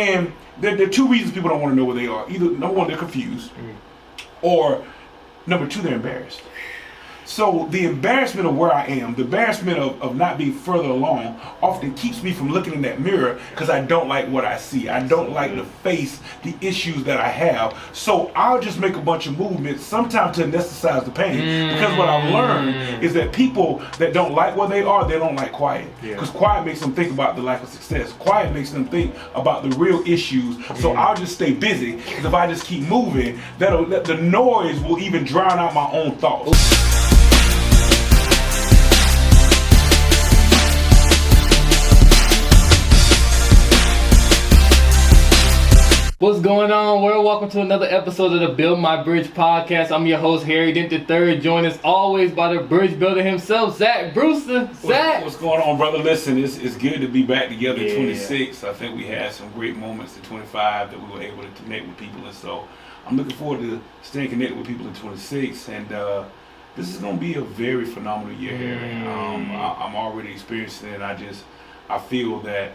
And there are two reasons people don't want to know where they are. Either number one, they're confused, or number two, they're embarrassed. So the embarrassment of where I am, the embarrassment of not being further along, often keeps me from looking in that mirror because I don't like what I see. I don't like to face the issues that I have. So I'll just make a bunch of movements, sometimes to anesthetize the pain. Because what I've learned is that people that don't like where they are, they don't like quiet. Because quiet makes them think about the lack of success. Quiet makes them think about the real issues. So I'll just stay busy. Because if I just keep moving, the noise will even drown out my own thoughts. What's going on, world? Welcome to another episode of the Build My Bridge podcast. I'm your host, Harry Dent III, joined as always by the bridge builder himself, Zach Brewster. Zach! What's going on, brother? Listen, it's good to be back together in 26. I think we had some great moments in 25 that we were able to connect with people, and so I'm looking forward to staying connected with people in 26, and this is going to be a very phenomenal year, Harry. I'm already experiencing it, and I feel that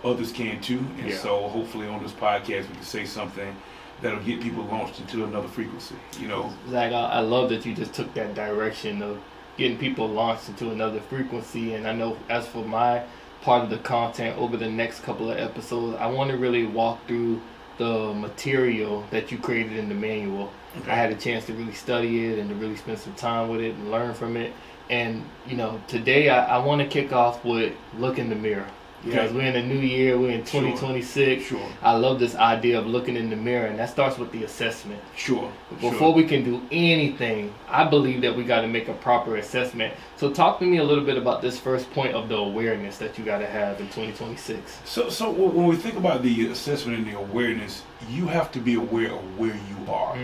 others can too, and so hopefully on this podcast we can say something that'll get people launched into another frequency. You know, Zach, I love that you just took that direction of getting people launched into another frequency. And I know as for my part of the content over the next couple of episodes, I want to really walk through the material that you created in the manual. Okay. I had a chance to really study it and to really spend some time with it and learn from it. And you know, today I want to kick off with look in the mirror. Because we're in a new year, we're in 2026. Sure. I love this idea of looking in the mirror, and that starts with the assessment. Sure. Before we can do anything, I believe that we got to make a proper assessment. So talk to me a little bit about this first point of the awareness that you got to have in 2026. So when we think about the assessment and the awareness, you have to be aware of where you are.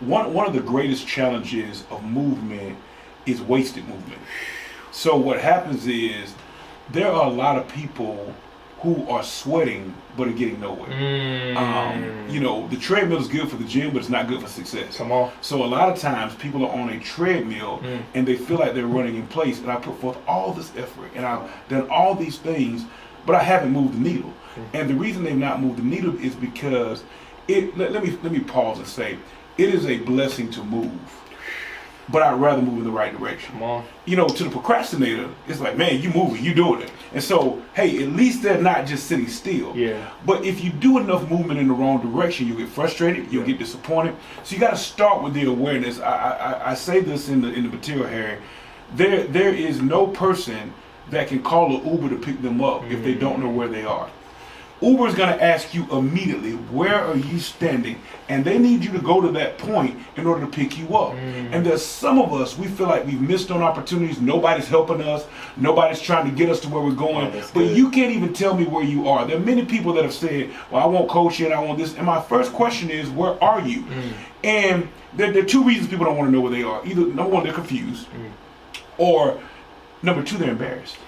One of the greatest challenges of movement is wasted movement. So what happens is, there are a lot of people who are sweating but are getting nowhere. You know, the treadmill is good for the gym, but it's not good for success. Come on. So a lot of times people are on a treadmill and they feel like they're running in place, and I put forth all this effort and I've done all these things, but I haven't moved the needle. And the reason they've not moved the needle is because let me pause and say, it is a blessing to move, but I'd rather move in the right direction. Come on. You know, to the procrastinator, it's like, man, you moving, you doing it. And so, hey, at least they're not just sitting still. Yeah. But if you do enough movement in the wrong direction, you'll get frustrated, you'll get disappointed. So you got to start with the awareness. I say this in the material, Harry. There is no person that can call an Uber to pick them up if they don't know where they are. Uber is going to ask you immediately, where are you standing? And they need you to go to that point in order to pick you up. And there's some of us, we feel like we've missed on opportunities. Nobody's helping us. Nobody's trying to get us to where we're going. But you can't even tell me where you are. There are many people that have said, well, I want coaching, I want this. And my first question is, where are you? And there are two reasons people don't want to know where they are. Either number one, they're confused, or number two, they're embarrassed.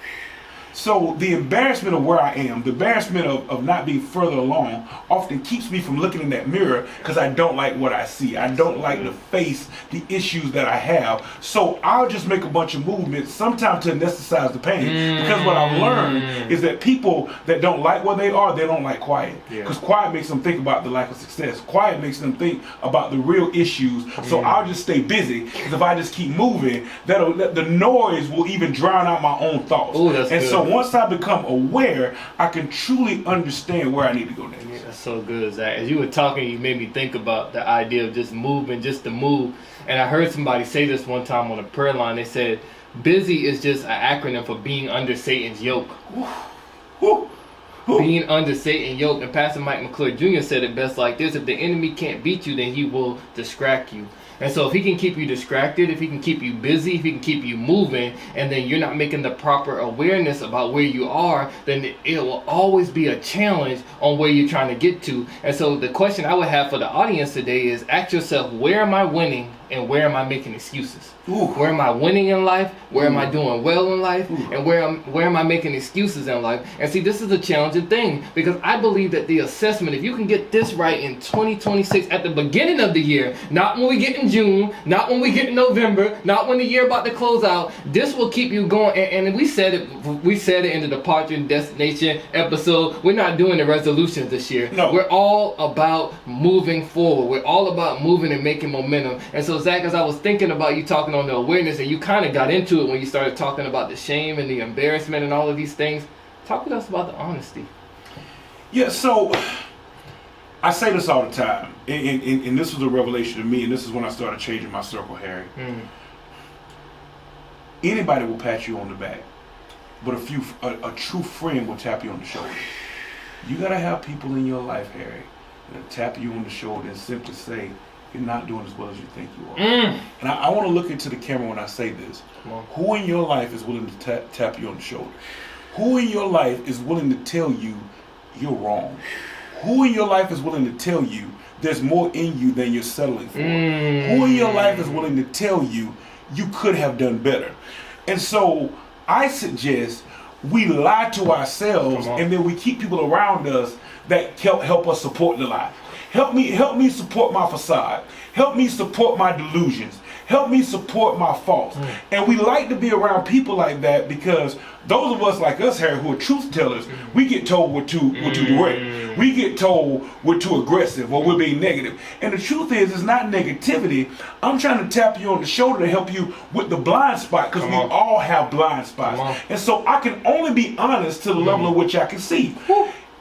So the embarrassment of where I am, the embarrassment of not being further along, often keeps me from looking in that mirror because I don't like what I see. I don't like to face the issues that I have. So I'll just make a bunch of movements, sometimes to anesthetize the pain. Because what I've learned is that people that don't like where they are, they don't like quiet. Because quiet makes them think about the lack of success. Quiet makes them think about the real issues. So I'll just stay busy because if I just keep moving, the noise will even drown out my own thoughts. Ooh, that's good. So once I become aware, I can truly understand where I need to go next. Yeah, that's so good, Zach. As you were talking, you made me think about the idea of just moving, just to move. And I heard somebody say this one time on a prayer line. They said, busy is just an acronym for being under Satan's yoke. Being under Satan's yoke. And Pastor Mike McClure Jr. said it best like this: if the enemy can't beat you, then he will distract you. And so if he can keep you distracted, if he can keep you busy, if he can keep you moving, and then you're not making the proper awareness about where you are, then it will always be a challenge on where you're trying to get to. And so the question I would have for the audience today is, ask yourself, where am I winning and where am I making excuses? Ooh. Where am I winning in life? Where am I doing well in life? Ooh. And where am I making excuses in life? And see, this is a challenging thing, because I believe that the assessment, if you can get this right in 2026 at the beginning of the year, not when we get in June, not when we get in November, not when the year about to close out, this will keep you going. And we said it in the Departure and Destination episode. We're not doing the resolutions this year. No. We're all about moving forward. We're all about moving and making momentum. And so, Zach, as I was thinking about you talking on the awareness, and you kind of got into it when you started talking about the shame and the embarrassment and all of these things, talk with us about the honesty. Yeah, so I say this all the time, and this was a revelation to me, and this is when I started changing my circle, Harry. Anybody will pat you on the back, but a true friend will tap you on the shoulder. You gotta have people in your life, Harry, that tap you on the shoulder and simply say, you're not doing as well as you think you are. And I want to look into the camera when I say this. Who in your life is willing to tap you on the shoulder? Who in your life is willing to tell you you're wrong? Who in your life is willing to tell you there's more in you than you're settling for? Who in your life is willing to tell you you could have done better? And so I suggest we lie to ourselves, and then we keep people around us that help us support the lie. Help me support my facade. Help me support my delusions. Help me support my faults. And we like to be around people like that, because those of us like us, Harry, who are truth tellers, we get told we're too direct. We get told we're too aggressive, or we're being negative. And the truth is, it's not negativity. I'm trying to tap you on the shoulder to help you with the blind spot, because we all have blind spots. And so I can only be honest to the level of which I can see.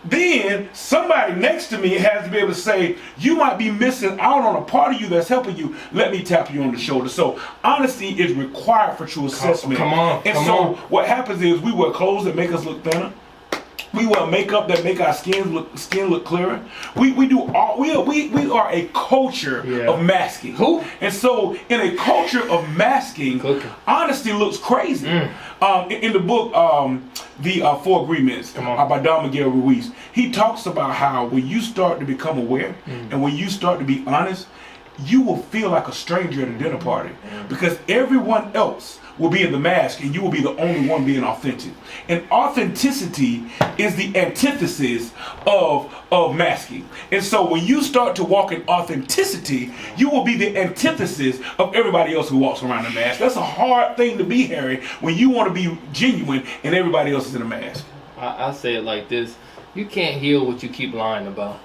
Then somebody next to me has to be able to say, you might be missing out on a part of you that's helping you. Let me tap you on the shoulder. So honesty is required for true assessment. What happens is we wear clothes that make us look thinner. We wear makeup that make our skin look clearer. We are a culture of masking. And so in a culture of masking, honesty looks crazy. In the book, The Four Agreements by Don Miguel Ruiz, he talks about how when you start to become aware and when you start to be honest, you will feel like a stranger at a dinner party, because everyone else will be in the mask and you will be the only one being authentic. And authenticity is the antithesis of masking. And so when you start to walk in authenticity, you will be the antithesis of everybody else who walks around in a mask. That's a hard thing to be, Harry, when you want to be genuine and everybody else is in a mask. I say it like this: you can't heal what you keep lying about.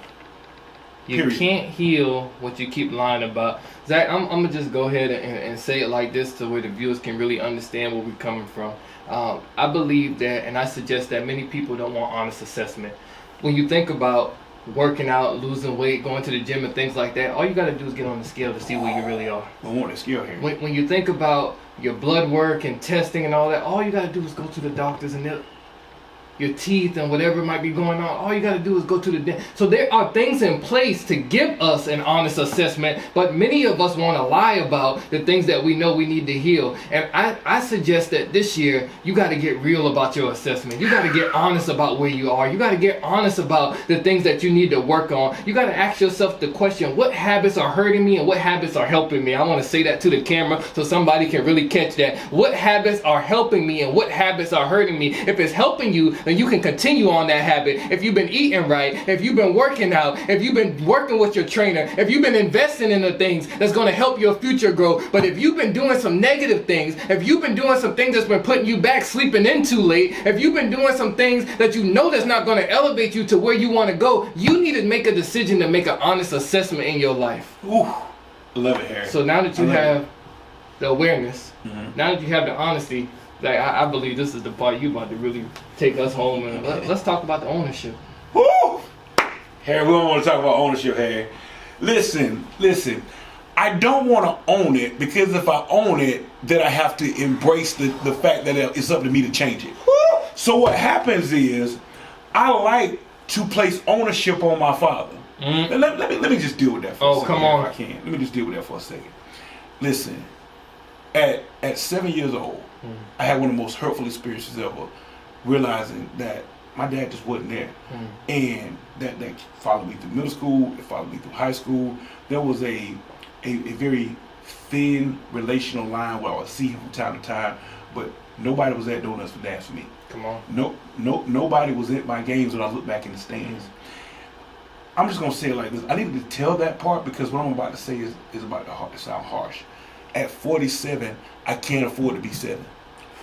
You can't heal what you keep lying about. Zach, I'm going to just go ahead and say it like this, to where the viewers can really understand where we're coming from. I believe that, and I suggest that many people don't want honest assessment. When you think about working out, losing weight, going to the gym and things like that, all you got to do is get on the scale to see where you really are. I want a scale here. When you think about your blood work and testing and all that, all you got to do is go to the doctors, and your teeth and whatever might be going on, all you got to do is go to the dentist. So there are things in place to give us an honest assessment, but many of us want to lie about the things that we know we need to heal. And I suggest that this year, you got to get real about your assessment. You got to get honest about where you are. You got to get honest about the things that you need to work on. You got to ask yourself the question, what habits are hurting me and what habits are helping me? I want to say that to the camera so somebody can really catch that. What habits are helping me and what habits are hurting me? If it's helping you, then you can continue on that habit. If you've been eating right, if you've been working out, if you've been working with your trainer, if you've been investing in the things that's going to help your future grow. But if you've been doing some negative things, if you've been doing some things that's been putting you back, sleeping in too late, if you've been doing some things that you know that's not going to elevate you to where you want to go, you need to make a decision to make an honest assessment in your life. Ooh, I love it, Harry. So now that you have the awareness, now that you have the honesty, like I believe this is the part you about to really take us home, and let's talk about the ownership. Woo! Harry, we don't want to talk about ownership, Harry. Listen. I don't want to own it, because if I own it, then I have to embrace the fact that it's up to me to change it. Woo! So what happens is, I like to place ownership on my father. Let me just deal with that for a second. Come on. If I can. Let me just deal with that for a second. Listen, at 7 years old, I had one of the most hurtful experiences ever, realizing that my dad just wasn't there. And that followed me through middle school, it followed me through high school. There was a very thin relational line where I would see him from time to time, but nobody was at Donuts for Dance for me. Come on. Nobody was at my games when I look back in the stands. I'm just gonna say it like this. I needed to tell that part because what I'm about to say is about to sound harsh. At 47, I can't afford to be 7.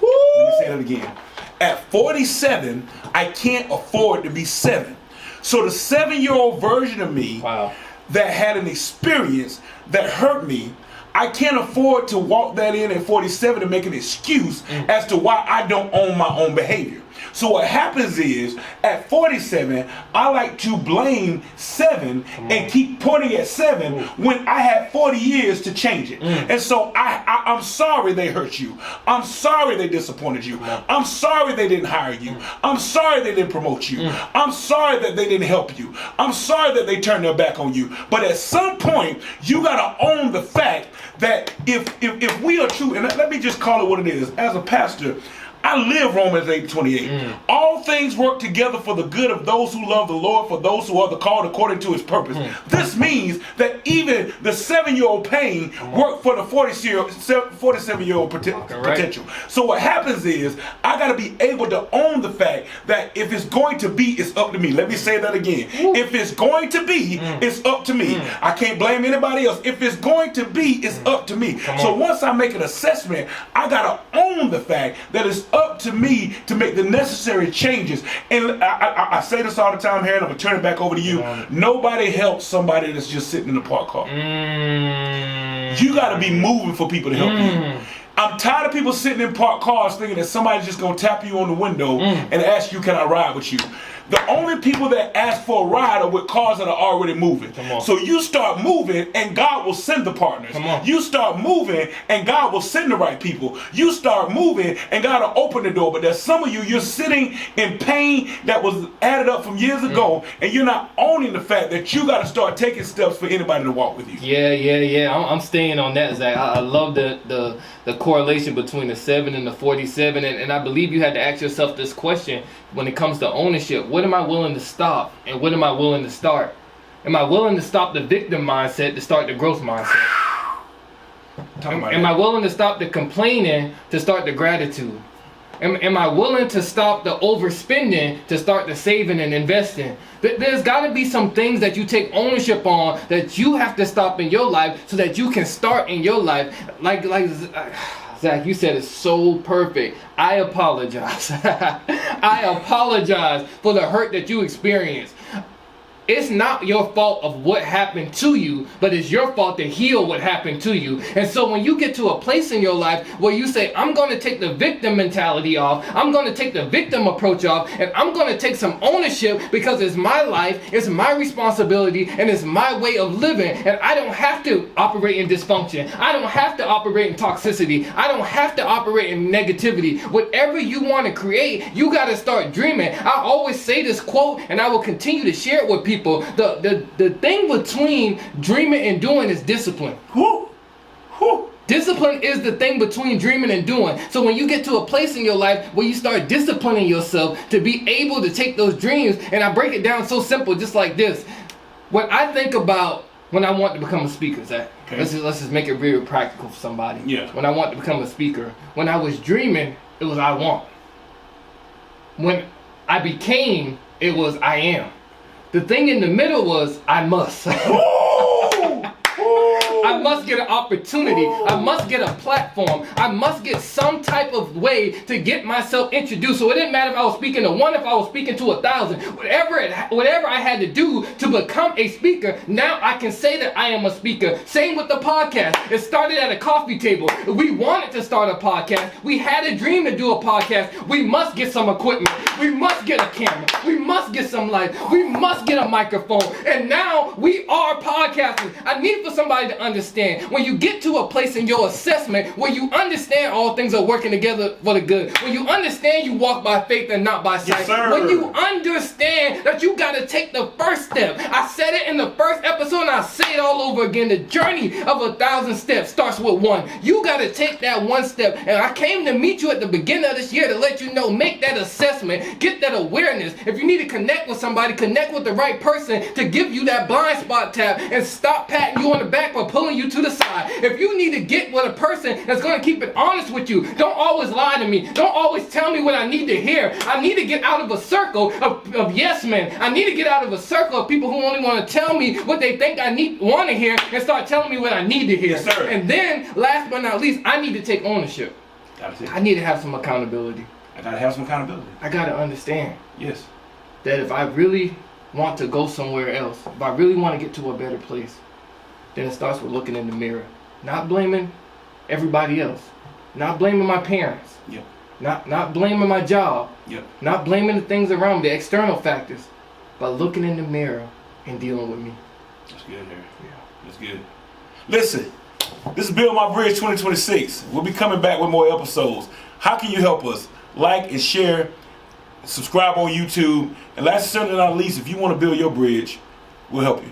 Woo! Let me say that again. At 47, I can't afford to be 7. So the 7-year-old version of me that had an experience that hurt me, I can't afford to walk that in at 47 and make an excuse as to why I don't own my own behavior. So what happens is, at 47, I like to blame 7 and keep pointing at 7 when I had 40 years to change it. And so I'm sorry they hurt you. I'm sorry they disappointed you. I'm sorry they didn't hire you. I'm sorry they didn't promote you. I'm sorry that they didn't help you. I'm sorry that they turned their back on you. But at some point, you gotta own the fact that if we are true, and let me just call it what it is, as a pastor, I live Romans 8:28. All things work together for the good of those who love the Lord, for those who are the called according to his purpose. This means that even the 7-year-old pain worked for the 47-year-old potential. So what happens is, I got to be able to own the fact that if it's going to be, it's up to me. Let me say that again. If it's going to be, it's up to me. I can't blame anybody else. If it's going to be, it's up to me. So once I make an assessment, I got to own the fact that it's up to me to make the necessary changes. And I say this all the time, Harry, and I'm going to turn it back over to you. Nobody helps somebody that's just sitting in the park car. You got to be moving for people to help you. I'm tired of people sitting in parked cars thinking that somebody's just going to tap you on the window and ask you, can I ride with you? The only people that ask for a ride are with cars that are already moving. So you start moving and God will send the partners. You start moving and God will send the right people. You start moving and God will open the door. But there's some of you, you're sitting in pain that was added up from years ago, and you're not owning the fact that you got to start taking steps for anybody to walk with you. Yeah. I'm staying on that, Zach. I love the correlation between the 7 and the 47, and I believe you had to ask yourself this question when it comes to ownership. What am I willing to stop, and what am I willing to start? Am I willing to stop the victim mindset to start the growth mindset? Am I willing to stop the complaining to start the gratitude? Am I willing to stop the overspending to start the saving and investing? There's got to be some things that you take ownership on that you have to stop in your life so that you can start in your life. Like Zach, you said it so perfect. I apologize. I apologize for the hurt that you experienced. It's not your fault of what happened to you, but it's your fault to heal what happened to you. And so when you get to a place in your life where you say, I'm going to take the victim mentality off, I'm going to take the victim approach off, and I'm going to take some ownership because it's my life, it's my responsibility, and it's my way of living. And I don't have to operate in dysfunction. I don't have to operate in toxicity. I don't have to operate in negativity. Whatever you want to create, you got to start dreaming. I always say this quote, and I will continue to share it with people. The thing between dreaming and doing is discipline. Discipline is the thing between dreaming and doing. So when you get to a place in your life where you start disciplining yourself to be able to take those dreams, and I break it down so simple, just like this. When I think about when I want to become a speaker, Zach, let's just make it very practical for somebody. When I want to become a speaker, when I was dreaming, it was I want. When I became, it was I am. The thing in the middle was I must. I must get an opportunity. I must get a platform. I must get some type of way to get myself introduced. So it didn't matter if I was speaking to 1, if I was speaking to 1,000. Whatever I had to do to become a speaker, now I can say that I am a speaker. Same with the podcast. It started at a coffee table. We wanted to start a podcast. We had a dream to do a podcast. We must get some equipment. We must get a camera. We must get some lights. We must get a microphone. And now we are podcasters. I need for somebody to understand. When you get to a place in your assessment where you understand all things are working together for the good. When you understand you walk by faith and not by sight. When you understand that you got to take the first step. I said it in the first episode and I say it all over again. The journey of 1,000 steps starts with 1. You got to take that 1 step. And I came to meet you at the beginning of this year to let you know, make that assessment, get that awareness. If you need to connect with somebody, connect with the right person to give you that blind spot tap and stop patting you on the back for pulling pulling you to the side. If you need to get with a person that's going to keep it honest with you, don't always lie to me. Don't always tell me what I need to hear. I need to get out of a circle of yes men. I need to get out of a circle of people who only want to tell me what they think I want to hear and start telling me what I need to hear. Yes, sir. And then, last but not least, I need to take ownership. I need to have some accountability. I gotta have some accountability. I gotta understand. Yes. That if I really want to go somewhere else, if I really want to get to a better place, then it starts with looking in the mirror. Not blaming everybody else. Not blaming my parents. Yep. Not blaming my job. Yep. Not blaming the things around me, the external factors. But looking in the mirror and dealing with me. That's good, Harry. Yeah. That's good. Listen, this is Build My Bridge 2026. We'll be coming back with more episodes. How can you help us? Like and share, subscribe on YouTube, and last but certainly not least, if you want to build your bridge, we'll help you.